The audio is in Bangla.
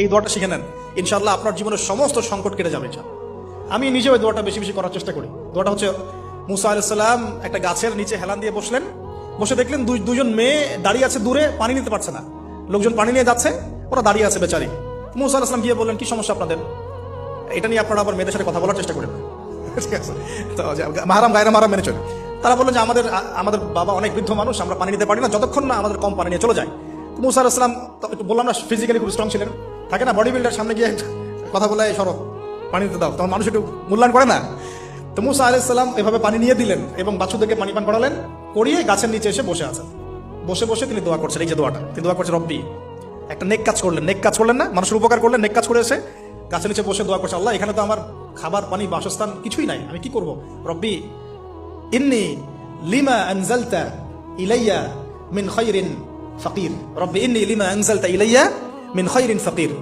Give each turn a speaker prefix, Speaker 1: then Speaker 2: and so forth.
Speaker 1: এই দোয়াটা শিখে নেন, ইনশাআল্লাহ আপনার জীবনের সমস্ত সংকট কেটে যাবে। আমি নিজেও এই দোয়াটা বেশি বেশি করার চেষ্টা করি। দোয়াটা হচ্ছে, মুসা আলাইহিস সালাম একটা গাছের নিচে হেলান দিয়ে বসলেন, বসে দেখলেন দুজন মেয়ে দাঁড়িয়ে আছে দূরে, পানি নিতে পারছে না। লোকজন পানি নিয়ে যাচ্ছে, ওরা দাঁড়িয়ে আছে বেচারি। মুসা আলাইহিস সালাম গিয়ে বললেন, কি সমস্যা আপনাদের? এটা নিয়ে আপনারা আবার মেয়েদের সাথে কথা বলার চেষ্টা করেন। ঠিক আছে, তো মাহারাম গায়রা মাহারাম মেনে চলে। তারা বললেন যে আমাদের বাবা অনেক বৃদ্ধ মানুষ, আমরা পানি নিতে পারি না যতক্ষণ না আমাদের কম পানি নিয়ে চলে যায়। মুসা আলাইহিস সালাম একটু বললাম না, ফিজিক্যালি খুব স্ট্রং ছিলেন, থাকে না বডি বিল্ডার, সামনে গিয়ে কথা বলে সরো পানি দিতে দাও, তখন মানুষ একটু মূল্যায়ন করে না। তো মুসা আলাইহিস সালাম এভাবে পানি নিয়ে দিলেন এবং বাছুরদেরকে পানি পান করালেন, করিয়ে গাছের নিচে এসে বসে আছেন। বসে বসে তিনি দোয়া করছেন, এই যে দোয়াটা তিনি দোয়া করছেন, রব্বি, একটা নেক কাজ করলেন না, মানুষের উপকার করলেন, নেক কাজ করে এসে গাছের নিচে বসে দোয়া করছে, আল্লাহ এখানে তো আমার খাবার পানি বাসস্থান কিছুই নাই, আমি কি করব? রব্বি ইন্নী লিমা আনজালতা ইলাইয়া মিন খায়রিন ফাকির, রব্বি ইন্নী লিমা আনজালতা ইলাইয়া মিন খায়রিন ফাকির।